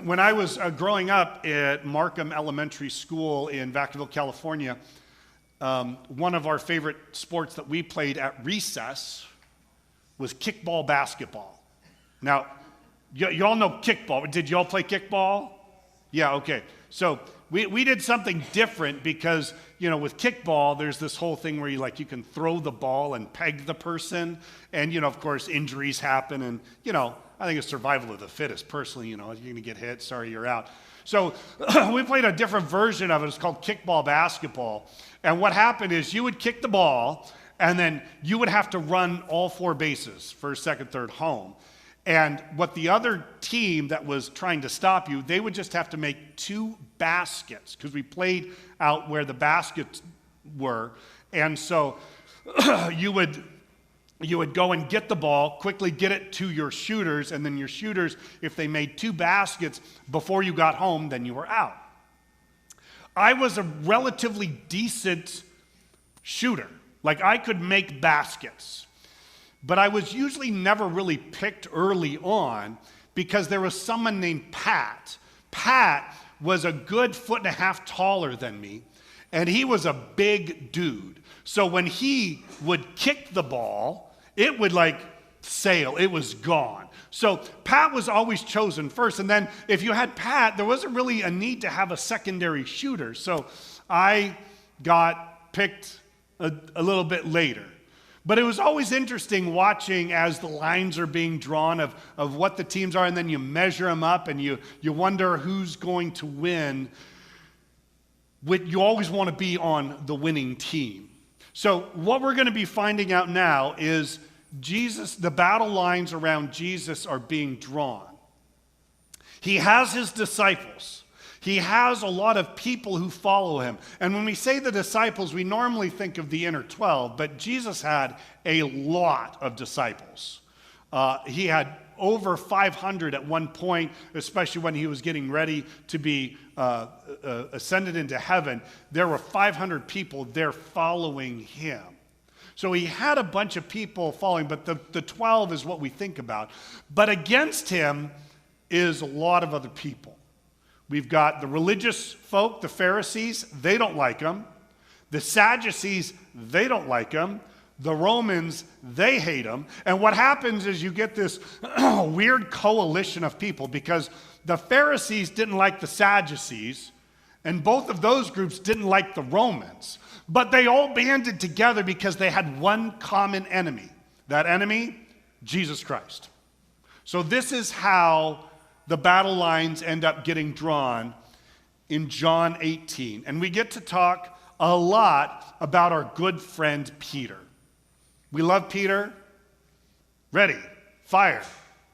When I was growing up at Markham Elementary School in Vacaville, California, one of our favorite sports that we played at recess was kickball basketball. Now, y'all know kickball. Did y'all play kickball? Yeah, okay. So we did something different because, with kickball, there's this whole thing where you can throw the ball and peg the person. And, of course, injuries happen. And, I think it's survival of the fittest. Personally, you're going to get hit. Sorry, you're out. So we played a different version of it. It's called kickball basketball. And what happened is you would kick the ball, and then you would have to run all four bases, first, second, third, home. And what the other team that was trying to stop you, they would just have to make two baskets because we played out where the baskets were. And so you would go and get the ball, quickly get it to your shooters, and then your shooters, if they made two baskets before you got home, then you were out. I was a relatively decent shooter. I could make baskets. But I was usually never really picked early on because there was someone named Pat. Pat was a good 1.5 feet taller than me, and he was a big dude. So when he would kick the ball, it would sail. It was gone. So Pat was always chosen first. And then if you had Pat, there wasn't really a need to have a secondary shooter. So I got picked a little bit later. But it was always interesting watching as the lines are being drawn of what the teams are, and then you measure them up and you wonder who's going to win. You always want to be on the winning team. So what we're going to be finding out now is the battle lines around Jesus are being drawn. He has his disciples. He has a lot of people who follow him. And when we say the disciples, we normally think of the inner 12, but Jesus had a lot of disciples. He had over 500 at one point, especially when he was getting ready to be ascended into heaven. There were 500 people there following him. So he had a bunch of people following, but the 12 is what we think about. But against him is a lot of other people. We've got the religious folk, the Pharisees, they don't like him. The Sadducees, they don't like him. The Romans, they hate him. And what happens is you get this weird coalition of people because the Pharisees didn't like the Sadducees, and both of those groups didn't like the Romans. But they all banded together because they had one common enemy. That enemy, Jesus Christ. So this is how the battle lines end up getting drawn in John 18. And we get to talk a lot about our good friend Peter. We love Peter. Ready, fire,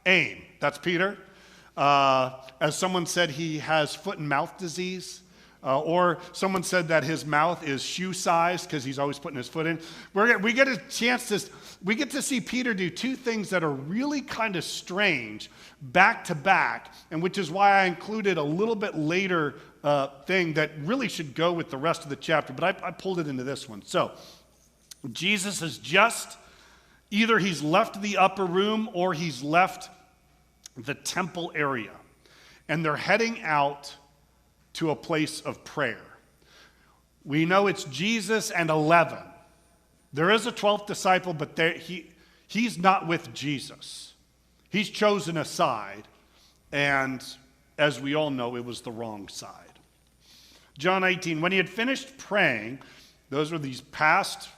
aim. That's Peter. As someone said, he has foot and mouth disease. Or someone said that his mouth is shoe size because he's always putting his foot in. We get to see Peter do two things that are really kind of strange back to back, and which is why I included a little bit later thing that really should go with the rest of the chapter, but I pulled it into this one. So Jesus is either he's left the upper room or he's left the temple area, and they're heading out to a place of prayer. We know it's Jesus and 11. There is a 12th disciple, but he's not with Jesus. He's chosen a side, and as we all know, it was the wrong side. John 18, when he had finished praying, those were these past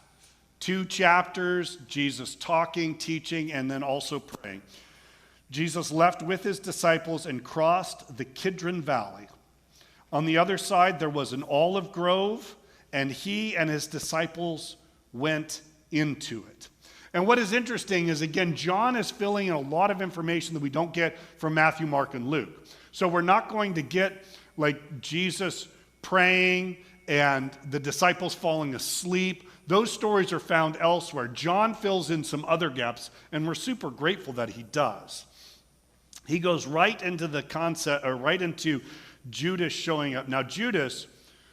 2 chapters, Jesus talking, teaching, and then also praying. Jesus left with his disciples and crossed the Kidron Valley. On the other side, there was an olive grove, and he and his disciples went into it. And what is interesting is, again, John is filling in a lot of information that we don't get from Matthew, Mark, and Luke. So we're not going to get Jesus praying and the disciples falling asleep. Those stories are found elsewhere. John fills in some other gaps, and we're super grateful that he does. He goes right into the concept, or right into Judas showing up. Now, Judas,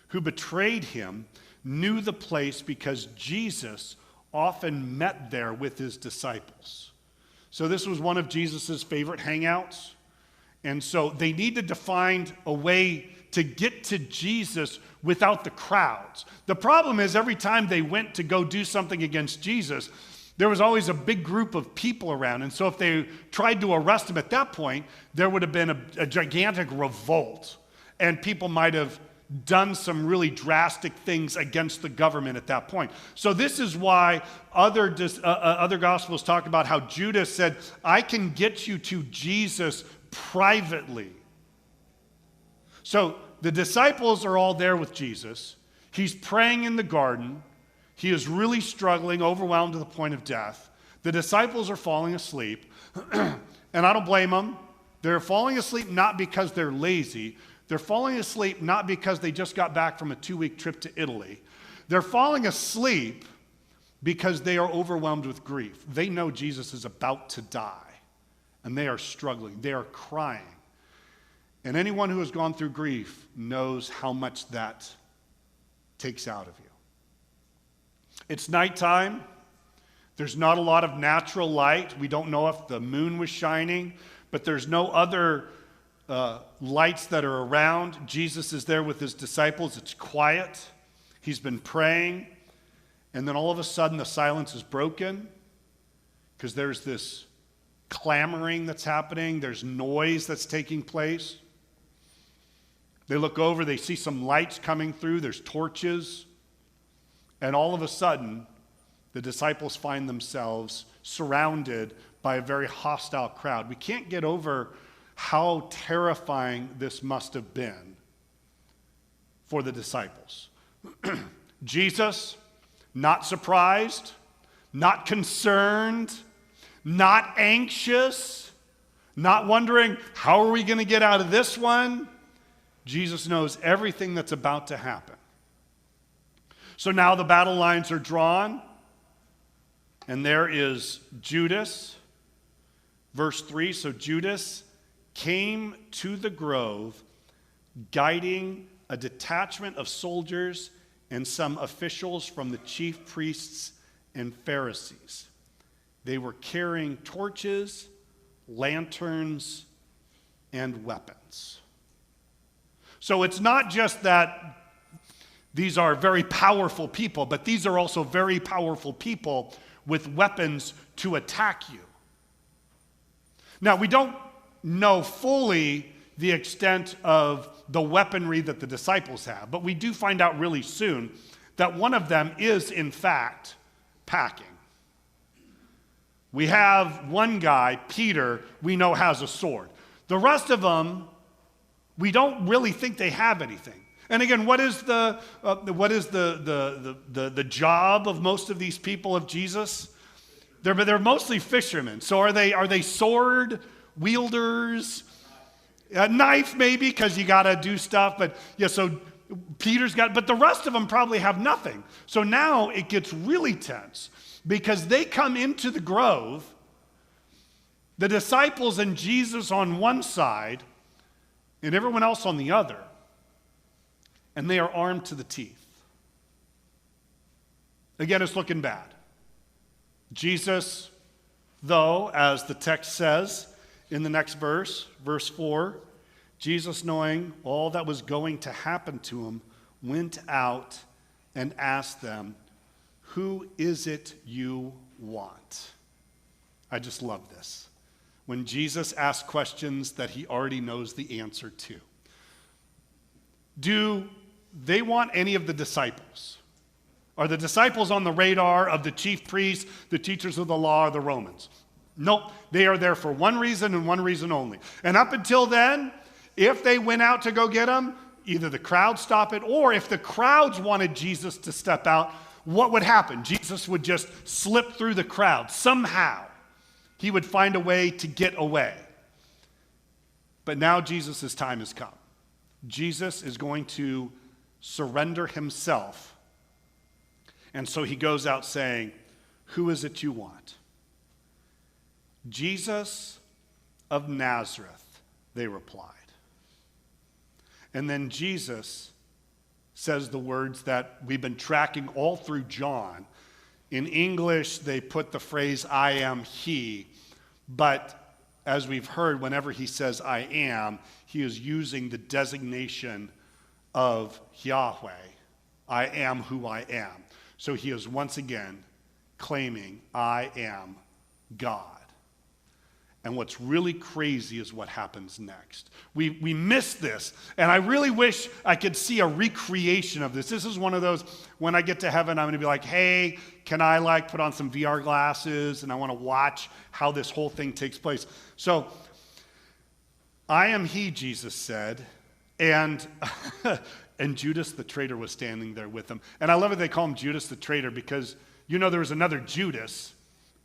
who betrayed him, knew the place because Jesus often met there with his disciples. So this was one of Jesus' favorite hangouts. And so they needed to find a way to get to Jesus without the crowds. The problem is every time they went to go do something against Jesus, there was always a big group of people around. And so if they tried to arrest him at that point, there would have been a gigantic revolt. And people might have done some really drastic things against the government at that point. So this is why other Gospels talk about how Judas said, I can get you to Jesus privately. So the disciples are all there with Jesus. He's praying in the garden. He is really struggling, overwhelmed to the point of death. The disciples are falling asleep, and I don't blame them. They're falling asleep not because they're lazy. They're falling asleep not because they just got back from a 2-week trip to Italy. They're falling asleep because they are overwhelmed with grief. They know Jesus is about to die, and they are struggling. They are crying. And anyone who has gone through grief knows how much that takes out of you. It's nighttime. There's not a lot of natural light. We don't know if the moon was shining, but there's no other lights that are around. Jesus is there with his disciples. It's quiet. He's been praying. And then all of a sudden the silence is broken because there's this clamoring that's happening. There's noise that's taking place. They look over, they see some lights coming through. There's torches. And all of a sudden, the disciples find themselves surrounded by a very hostile crowd. We can't get over how terrifying this must have been for the disciples. Jesus, not surprised, not concerned, not anxious, not wondering, how are we going to get out of this one? Jesus knows everything that's about to happen. So now the battle lines are drawn, and there is Judas. Verse 3, so Judas came to the grove, guiding a detachment of soldiers and some officials from the chief priests and Pharisees. They were carrying torches, lanterns, and weapons. So it's not just that these are very powerful people, but these are also very powerful people with weapons to attack you. Now, we don't know fully the extent of the weaponry that the disciples have, but we do find out really soon that one of them is, in fact, packing. We have one guy, Peter, we know has a sword. The rest of them, we don't really think they have anything. And again, what is the job of most of these people of Jesus? They're mostly fishermen. So are they sword wielders? A knife maybe, because you got to do stuff. But yeah, so Peter's got, but the rest of them probably have nothing. So now it gets really tense because they come into the grove, the disciples and Jesus on one side, and everyone else on the other. And they are armed to the teeth. Again, it's looking bad. Jesus, though, as the text says in the next verse, verse 4, Jesus, knowing all that was going to happen to him, went out and asked them, "Who is it you want?" I just love this. When Jesus asks questions that he already knows the answer to. Do they want any of the disciples? Are the disciples on the radar of the chief priests, the teachers of the law, or the Romans? Nope. They are there for one reason and one reason only. And up until then, if they went out to go get them, either the crowd stop it, or if the crowds wanted Jesus to step out, what would happen? Jesus would just slip through the crowd. Somehow, he would find a way to get away. But now Jesus' time has come. Jesus is going to surrender himself. And so he goes out saying, "Who is it you want?" "Jesus of Nazareth," they replied. And then Jesus says the words that we've been tracking all through John. In English, they put the phrase, "I am he," but as we've heard, whenever he says I am, he is using the designation of Yahweh. I am who I am. So he is once again claiming I am God. And what's really crazy is what happens next. We miss this, and I really wish I could see a recreation of this. This is one of those, when I get to heaven, I'm going to be like, hey, can I put on some VR glasses, and I want to watch how this whole thing takes place. So, I am he, Jesus said, and and Judas the traitor was standing there with him. And I love it they call him Judas the traitor because, there was another Judas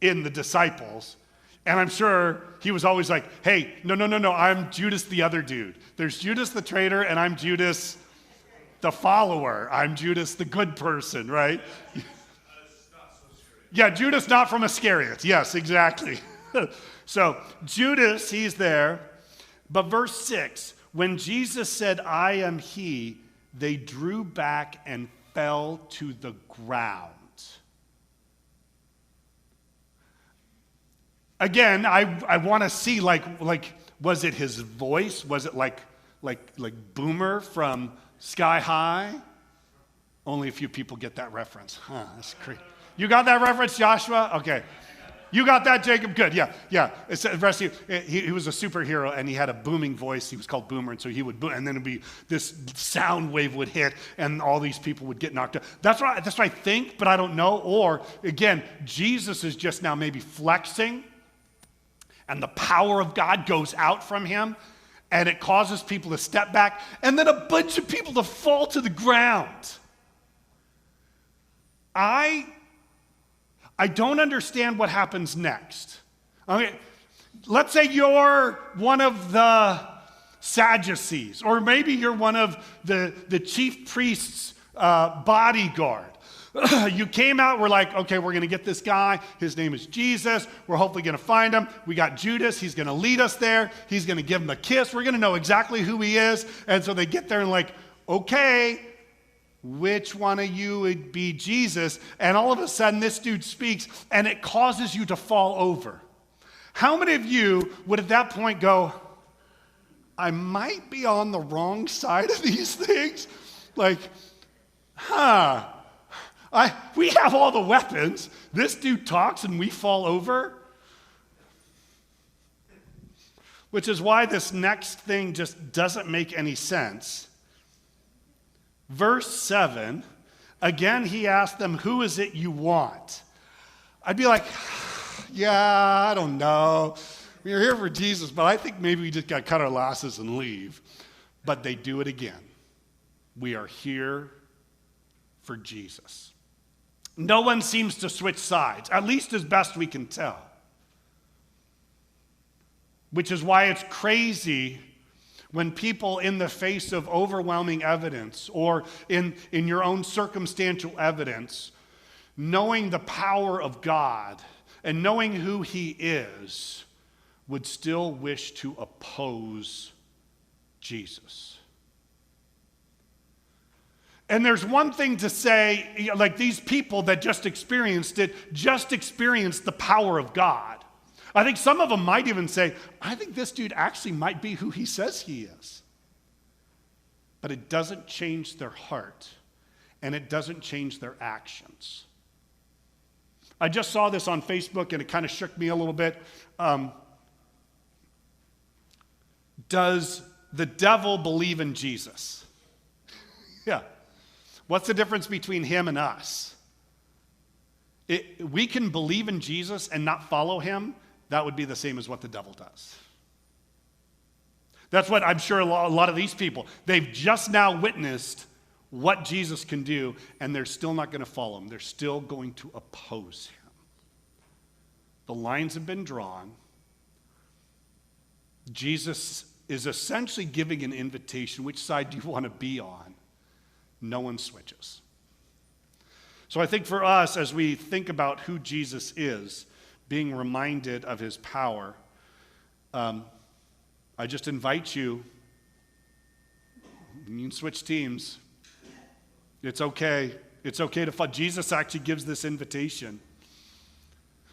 in the disciples. And I'm sure he was always like, hey, no, I'm Judas the other dude. There's Judas the traitor, and I'm Judas the follower. I'm Judas the good person, right? Yeah, Judas not from Iscariot. Yes, exactly. So Judas, he's there. But verse 6, when Jesus said, I am he, they drew back and fell to the ground. Again, I want to see was it his voice? Was it like Boomer from Sky High? Only a few people get that reference. Huh, that's crazy. You got that reference, Joshua? Okay. You got that, Jacob? Good, yeah. It's the rest of you, he was a superhero, and he had a booming voice. He was called Boomer, and so he would boom, and then it'd be this sound wave would hit, and all these people would get knocked out. That's what I think, but I don't know. Or, again, Jesus is just now maybe flexing, and the power of God goes out from him, and it causes people to step back, and then a bunch of people to fall to the ground. I don't understand what happens next. Let's say you're one of the Sadducees, or maybe you're one of the chief priest's bodyguard. You came out, we're like, okay, we're going to get this guy. His name is Jesus. We're hopefully going to find him. We got Judas. He's going to lead us there. He's going to give him a kiss. We're going to know exactly who he is. And so they get there and like, okay, which one of you would be Jesus? And all of a sudden this dude speaks and it causes you to fall over. How many of you would at that point go, I might be on the wrong side of these things? We have all the weapons. This dude talks and we fall over. Which is why this next thing just doesn't make any sense. Verse 7, again he asked them, who is it you want? I'd be like, yeah, I don't know. We're here for Jesus, but I think maybe we just got to cut our losses and leave. But they do it again. We are here for Jesus. No one seems to switch sides, at least as best we can tell. Which is why it's crazy when people in the face of overwhelming evidence or in your own circumstantial evidence, knowing the power of God and knowing who he is, would still wish to oppose Jesus. And there's one thing to say, like these people that just experienced the power of God. I think some of them might even say, I think this dude actually might be who he says he is. But it doesn't change their heart, and it doesn't change their actions. I just saw this on Facebook, and it kind of shook me a little bit. Does the devil believe in Jesus? Yeah. What's the difference between him and us? We can believe in Jesus and not follow him. That would be the same as what the devil does. That's what I'm sure a lot of these people, they've just now witnessed what Jesus can do, and they're still not going to follow him. They're still going to oppose him. The lines have been drawn. Jesus is essentially giving an invitation. Which side do you want to be on? No one switches. So I think for us, as we think about who Jesus is, being reminded of his power, I just invite you can switch teams. It's okay. It's okay to follow. Jesus actually gives this invitation.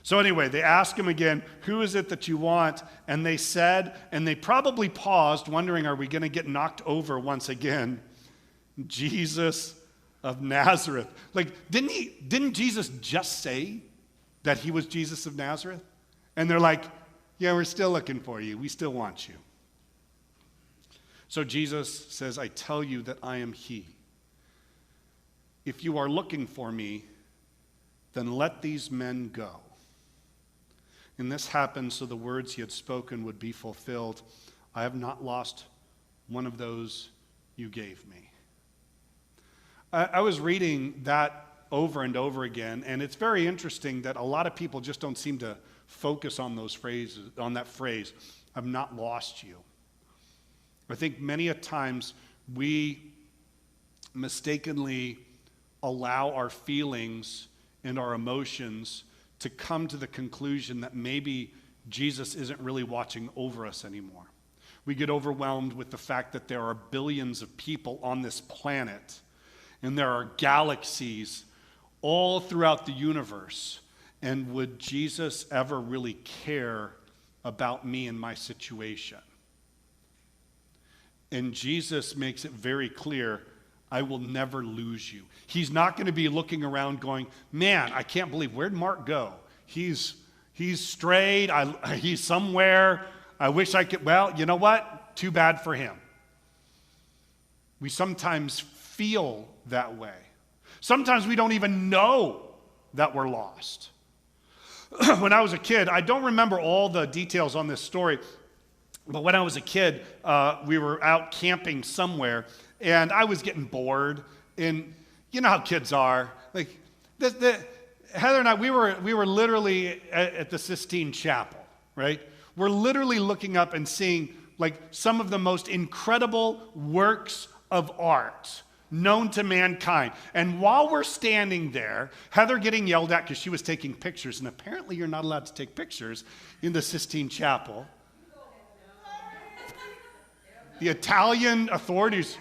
So anyway, they ask him again, who is it that you want? And they said, and they probably paused, wondering, are we going to get knocked over once again? Jesus of Nazareth. Like, didn't Jesus just say that he was Jesus of Nazareth? And they're like, yeah, we're still looking for you. We still want you. So Jesus says, I tell you that I am he. If you are looking for me, then let these men go. And this happened so the words he had spoken would be fulfilled. I have not lost one of those you gave me. I was reading that over and over again, and it's very interesting that a lot of people just don't seem to focus on those phrases, on that phrase, I've not lost you. I think many a times we mistakenly allow our feelings and our emotions to come to the conclusion that maybe Jesus isn't really watching over us anymore. We get overwhelmed with the fact that there are billions of people on this planet, and there are galaxies all throughout the universe. And would Jesus ever really care about me and my situation? And Jesus makes it very clear, I will never lose you. He's not going to be looking around going, man, I can't believe, where'd Mark go? He's strayed, he's somewhere, I wish I could, well, you know what? Too bad for him. We sometimes feel that way. Sometimes we don't even know that we're lost. When I was a kid, I don't remember all the details on this story, but when I was a kid, we were out camping somewhere, and I was getting bored, and you know how kids are. Like, Heather and I, we were literally at the Sistine Chapel, right? We're literally looking up and seeing like some of the most incredible works of art known to mankind. And while we're standing there, Heather getting yelled at because she was taking pictures, and apparently you're not allowed to take pictures in the Sistine Chapel. The Italian authorities...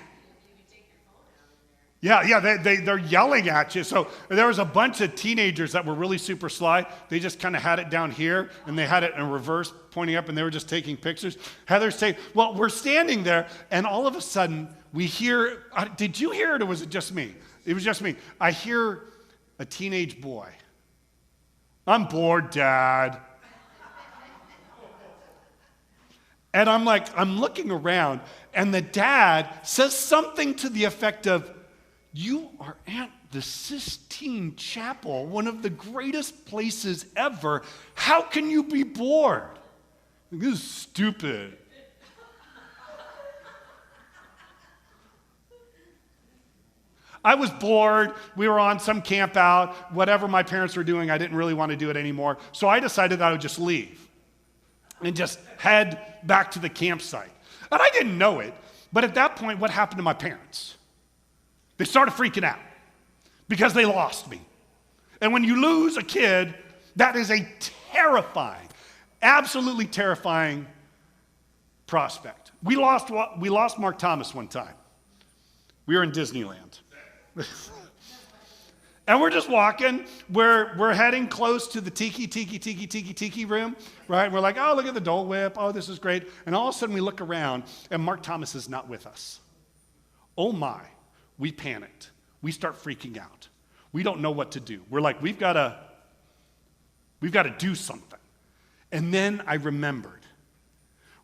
Yeah, they're yelling at you. So there was a bunch of teenagers that were really super sly. They just kind of had it down here, and they had it in reverse, pointing up, and they were just taking pictures. Heather's saying, well, we're standing there, and all of a sudden, we hear, did you hear it, or was it just me? It was just me. I hear a teenage boy. I'm bored, Dad. And I'm like, I'm looking around, and the dad says something to the effect of, you are at the Sistine Chapel, one of the greatest places ever. How can you be bored? This is stupid. I was bored. We were on some camp out. Whatever my parents were doing, I didn't really want to do it anymore. So I decided that I would just leave and just head back to the campsite. And I didn't know it, but at that point, what happened to my parents? They started freaking out because they lost me. And when you lose a kid, that is a terrifying, absolutely terrifying prospect. We lost Mark Thomas one time. We were in Disneyland. And we're just walking. We're heading close to the tiki room, right? We're like, oh, look at the Dole Whip. Oh, this is great. And all of a sudden we look around, and Mark Thomas is not with us. Oh, my. We panicked. We start freaking out. We don't know what to do. We're like, we've got to do something. And then I remembered,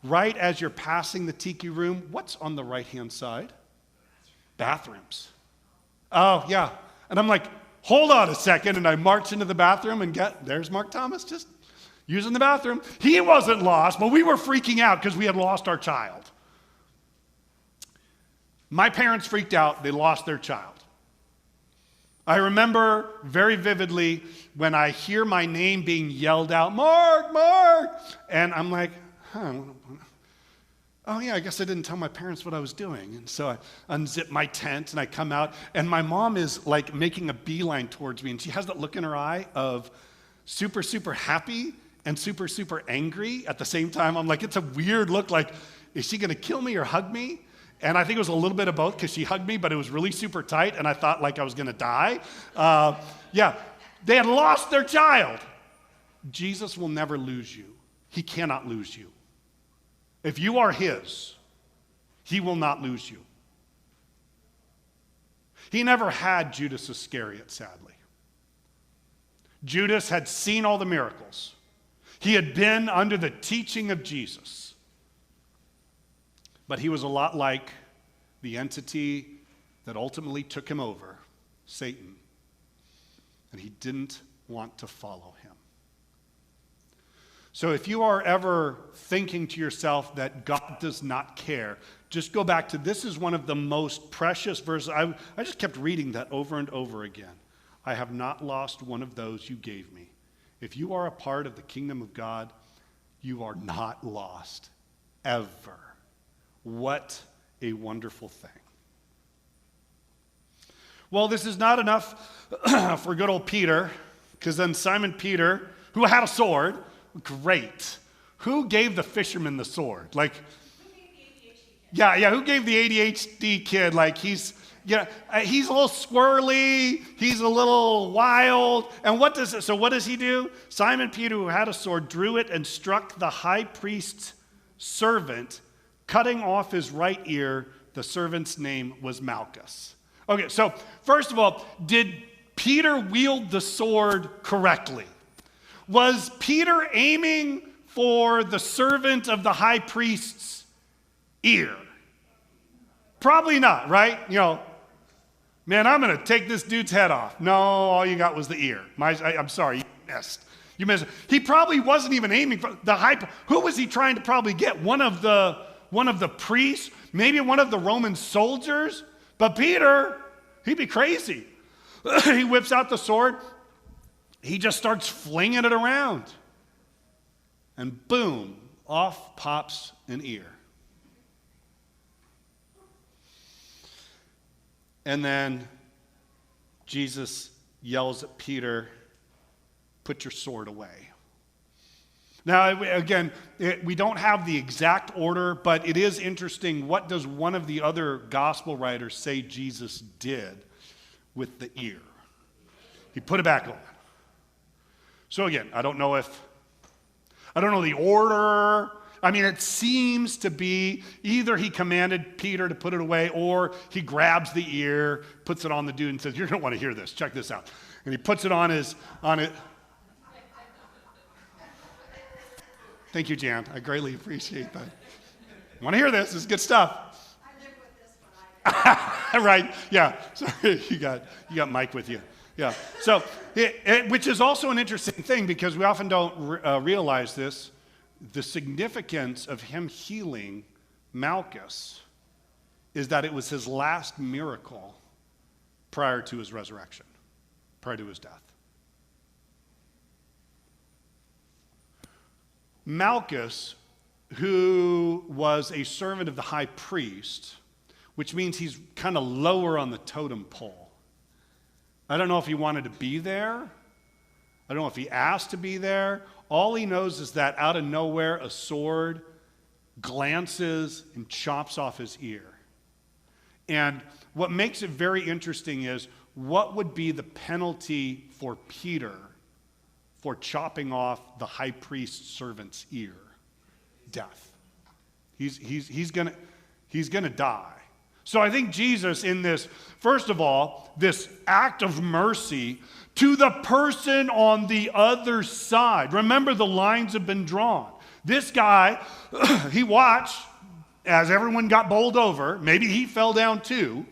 right as you're passing the tiki room, what's on the right-hand side? Bathrooms. Oh, yeah. And I'm like, hold on a second. And I march into the bathroom and there's Mark Thomas just using the bathroom. He wasn't lost, but we were freaking out because we had lost our child. My parents freaked out. They lost their child. I remember very vividly when I hear my name being yelled out, Mark, Mark. And I'm like, oh yeah, I guess I didn't tell my parents what I was doing. And so I unzip my tent and I come out, and my mom is like making a beeline towards me, and she has that look in her eye of super, super happy and super, super angry at the same time. I'm like, it's a weird look, like, is she gonna kill me or hug me? And I think it was a little bit of both, because she hugged me, but it was really super tight, and I thought like I was going to die. Yeah, they had lost their child. Jesus will never lose you. He cannot lose you. If you are his, he will not lose you. He never had Judas Iscariot, sadly. Judas had seen all the miracles. He had been under the teaching of Jesus. But he was a lot like the entity that ultimately took him over, Satan. And he didn't want to follow him. So if you are ever thinking to yourself that God does not care, just go back to, this is one of the most precious verses. I just kept reading that over and over again. I have not lost one of those you gave me. If you are a part of the kingdom of God, you are not lost, ever. What a wonderful thing. Well, this is not enough for good old Peter, because then Simon Peter, who had a sword, great. Who gave the fisherman the sword? Like, who gave the ADHD kid? Like, he's a little squirrely, he's a little wild. And what does he do? Simon Peter, who had a sword, drew it and struck the high priest's servant, cutting off his right ear. The servant's name was Malchus. Okay, so first of all, did Peter wield the sword correctly? Was Peter aiming for the servant of the high priest's ear? Probably not, right? Man, I'm going to take this dude's head off. No, all you got was the ear. I'm sorry, you missed. He probably wasn't even aiming for the high. Who was he trying to probably get? One of the priests, maybe one of the Roman soldiers. But Peter, he'd be crazy. He whips out the sword. He just starts flinging it around. And boom, off pops an ear. And then Jesus yells at Peter, "Put your sword away." Now, again, we don't have the exact order, but it is interesting. What does one of the other gospel writers say Jesus did with the ear? He put it back on. So again, I don't know the order. I mean, it seems to be either he commanded Peter to put it away, or he grabs the ear, puts it on the dude and says, "You're going to want to hear this. Check this out." And he puts it on it. Thank you, Jan. I greatly appreciate that. Want to hear this? This is good stuff. I live with this one. Right, yeah. Sorry, you got Mike with you. Yeah. So, which is also an interesting thing, because we often don't realize this. The significance of him healing Malchus is that it was his last miracle prior to his resurrection, prior to his death. Malchus, who was a servant of the high priest, which means he's kind of lower on the totem pole. I don't know if he wanted to be there. I don't know if he asked to be there. All he knows is that out of nowhere, a sword glances and chops off his ear. And what makes it very interesting is, what would be the penalty for Peter for chopping off the high priest's servant's ear? Death. He's gonna die. So I think Jesus, in this, first of all, this act of mercy to the person on the other side. Remember, the lines have been drawn. This guy, he watched as everyone got bowled over. Maybe he fell down too.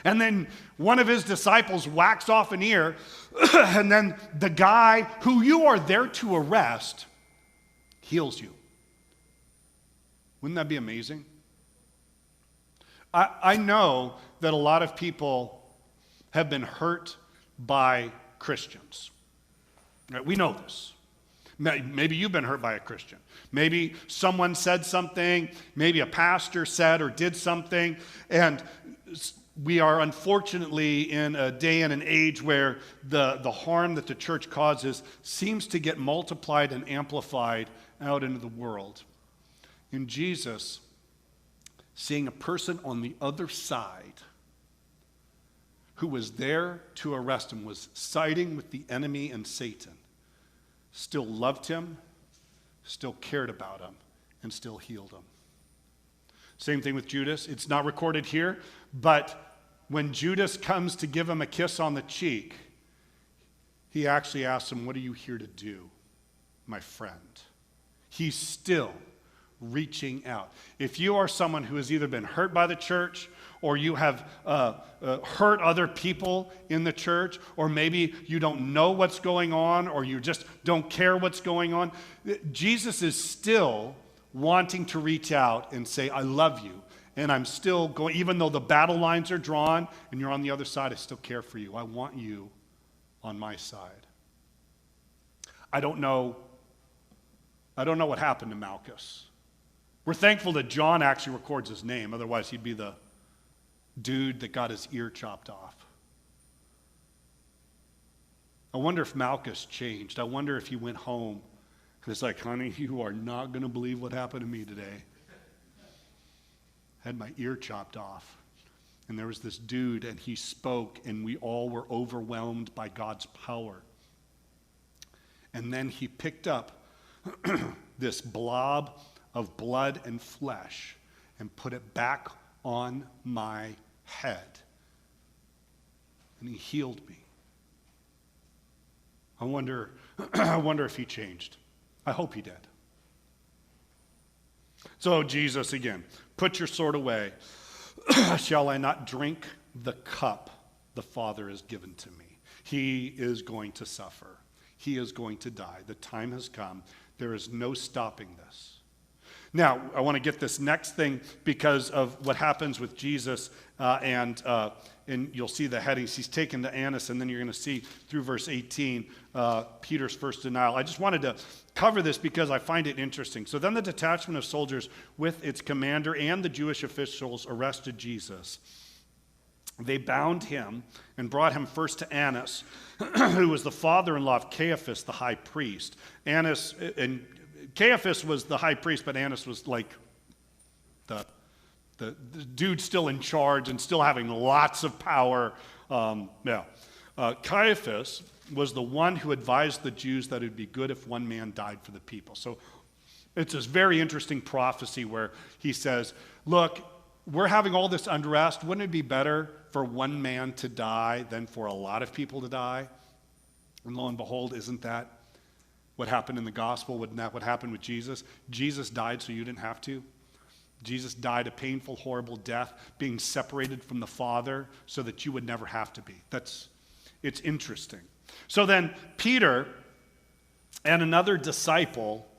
And then one of his disciples whacks off an ear, and then the guy who you are there to arrest heals you. Wouldn't that be amazing? I know that a lot of people have been hurt by Christians. We know this. Maybe you've been hurt by a Christian. Maybe someone said something, maybe a pastor said or did something, and we are unfortunately in a day and an age where the harm that the church causes seems to get multiplied and amplified out into the world. In Jesus, seeing a person on the other side who was there to arrest him, was siding with the enemy and Satan, still loved him, still cared about him, and still healed him. Same thing with Judas. It's not recorded here, but when Judas comes to give him a kiss on the cheek, he actually asks him, "What are you here to do, my friend?" He's still reaching out. If you are someone who has either been hurt by the church, or you have hurt other people in the church, or maybe you don't know what's going on, or you just don't care what's going on, Jesus is still wanting to reach out and say, "I love you, and I'm still going, even though the battle lines are drawn and you're on the other side, I still care for you. I want you on my side." I don't know what happened to Malchus. We're thankful that John actually records his name, otherwise he'd be the dude that got his ear chopped off. I wonder if Malchus changed. I wonder if he went home and it's like, "Honey, you are not going to believe what happened to me today. Had my ear chopped off. And there was this dude, and he spoke, and we all were overwhelmed by God's power." And then he picked up this blob of blood and flesh and put it back on my head. And he healed me. I wonder if he changed. I hope he did. So Jesus again, "Put your sword away. Shall I not drink the cup the Father has given to me?" He is going to suffer. He is going to die. The time has come. There is no stopping this. Now, I want to get this next thing because of what happens with Jesus, and you'll see the headings. He's taken to Annas, and then you're going to see through verse 18, Peter's first denial. I just wanted to cover this because I find it interesting. So then the detachment of soldiers with its commander and the Jewish officials arrested Jesus. They bound him and brought him first to Annas, who was the father-in-law of Caiaphas, the high priest. Annas and Caiaphas was the high priest, but Annas was like the dude still in charge and still having lots of power. Caiaphas was the one who advised the Jews that it would be good if one man died for the people. So it's this very interesting prophecy where he says, "Look, we're having all this unrest. Wouldn't it be better for one man to die than for a lot of people to die?" And lo and behold, isn't that what happened in the gospel? Wasn't that what happened with Jesus? Jesus died so you didn't have to. Jesus died a painful, horrible death, being separated from the Father so that you would never have to be. It's interesting. So then Peter and another disciple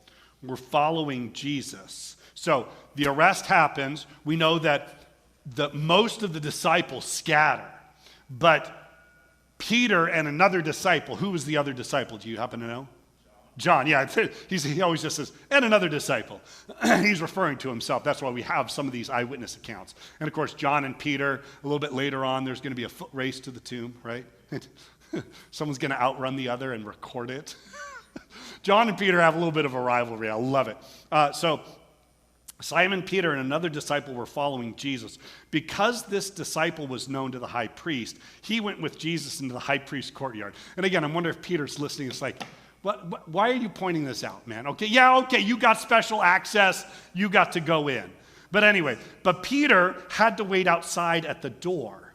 were following Jesus. So the arrest happens. We know that most of the disciples scatter. But Peter and another disciple, who was the other disciple? Do you happen to know? John, yeah, he always just says, "and another disciple." He's referring to himself. That's why we have some of these eyewitness accounts. And of course, John and Peter, a little bit later on, there's going to be a foot race to the tomb, right? Someone's going to outrun the other and record it. John and Peter have a little bit of a rivalry. I love it. So Simon Peter and another disciple were following Jesus. Because this disciple was known to the high priest, he went with Jesus into the high priest's courtyard. And again, I wonder if Peter's listening. It's like, why are you pointing this out, man? Okay, you got special access. You got to go in. But anyway, Peter had to wait outside at the door.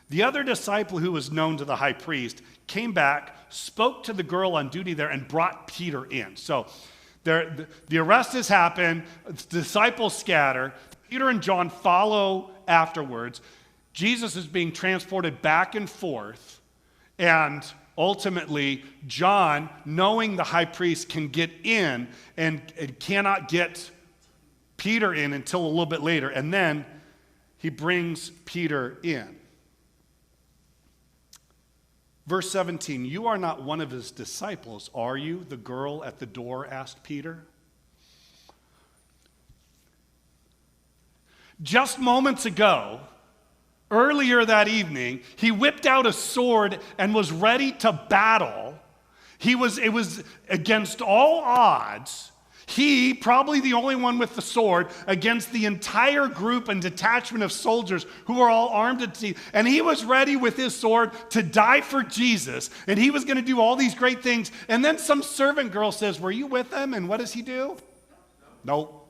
The other disciple who was known to the high priest came back, spoke to the girl on duty there, and brought Peter in. So the arrest has happened. Disciples scatter. Peter and John follow afterwards. Jesus is being transported back and forth, and ultimately, John, knowing the high priest can get in and cannot get Peter in until a little bit later, and then he brings Peter in. Verse 17, "You are not one of his disciples, are you?" the girl at the door asked Peter. Just moments ago, earlier that evening, he whipped out a sword and was ready to battle. It was against all odds. He, probably the only one with the sword, against the entire group and detachment of soldiers who were all armed to the teeth. And he was ready with his sword to die for Jesus. And he was going to do all these great things. And then some servant girl says, were you with him? And what does he do? Nope.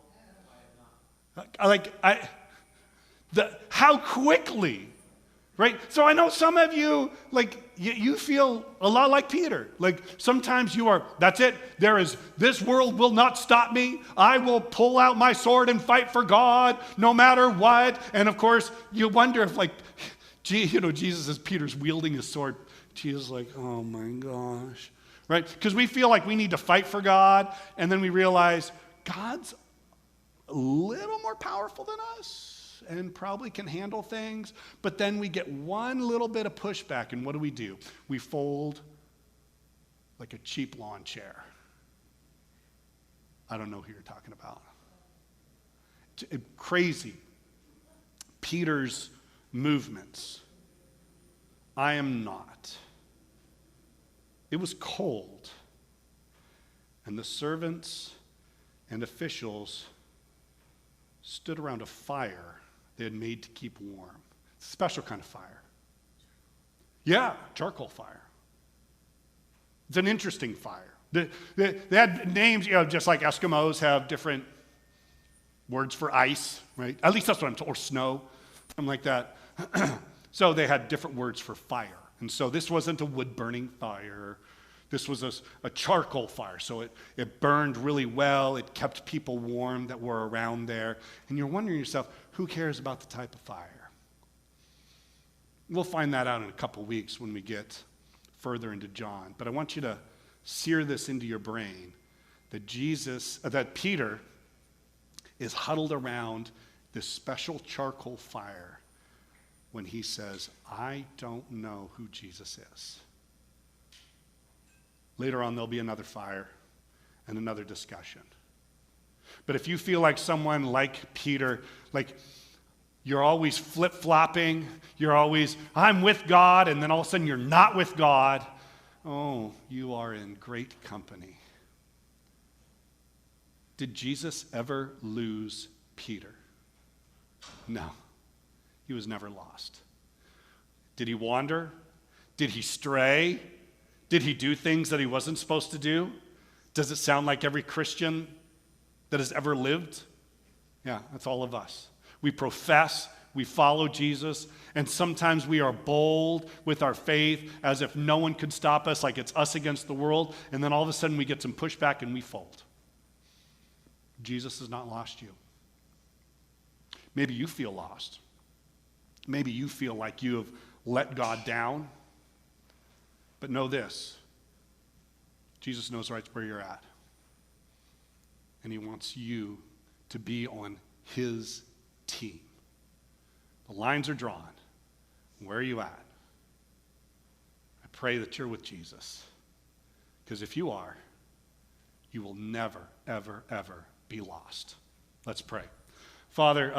How quickly, right? So I know some of you, you feel a lot like Peter. Sometimes you are, that's it. This world will not stop me. I will pull out my sword and fight for God no matter what. And of course, you wonder if Jesus, as Peter's wielding his sword, Jesus is like, oh my gosh, right? Because we feel like we need to fight for God. And then we realize God's a little more powerful than us and probably can handle things, but then we get one little bit of pushback, and what do? We fold like a cheap lawn chair. I don't know who you're talking about. Crazy. Peter's movements. I am not. It was cold, and the servants and officials stood around a fire they had made to keep warm. It's a special kind of fire. Yeah, charcoal fire. It's an interesting fire. They had names, just like Eskimos have different words for ice, right? At least that's what I'm told, or snow, something like that. So they had different words for fire. And so this wasn't a wood-burning fire. This was a charcoal fire, so it burned really well. It kept people warm that were around there. And you're wondering yourself, who cares about the type of fire? We'll find that out in a couple weeks when we get further into John. But I want you to sear this into your brain, that Peter is huddled around this special charcoal fire when he says, I don't know who Jesus is. Later on, there'll be another fire and another discussion. But if you feel like someone like Peter, you're always flip-flopping, you're always, I'm with God, and then all of a sudden you're not with God, oh, you are in great company. Did Jesus ever lose Peter? No. He was never lost. Did he wander? Did he stray? Did he do things that he wasn't supposed to do? Does it sound like every Christian that has ever lived? Yeah, that's all of us. We profess, we follow Jesus, and sometimes we are bold with our faith as if no one could stop us, like it's us against the world, and then all of a sudden we get some pushback and we fold. Jesus has not lost you. Maybe you feel lost. Maybe you feel like you have let God down. But know this, Jesus knows right where you're at. And he wants you to be on his team. The lines are drawn. Where are you at? I pray that you're with Jesus. Because if you are, you will never, ever, ever be lost. Let's pray. Father,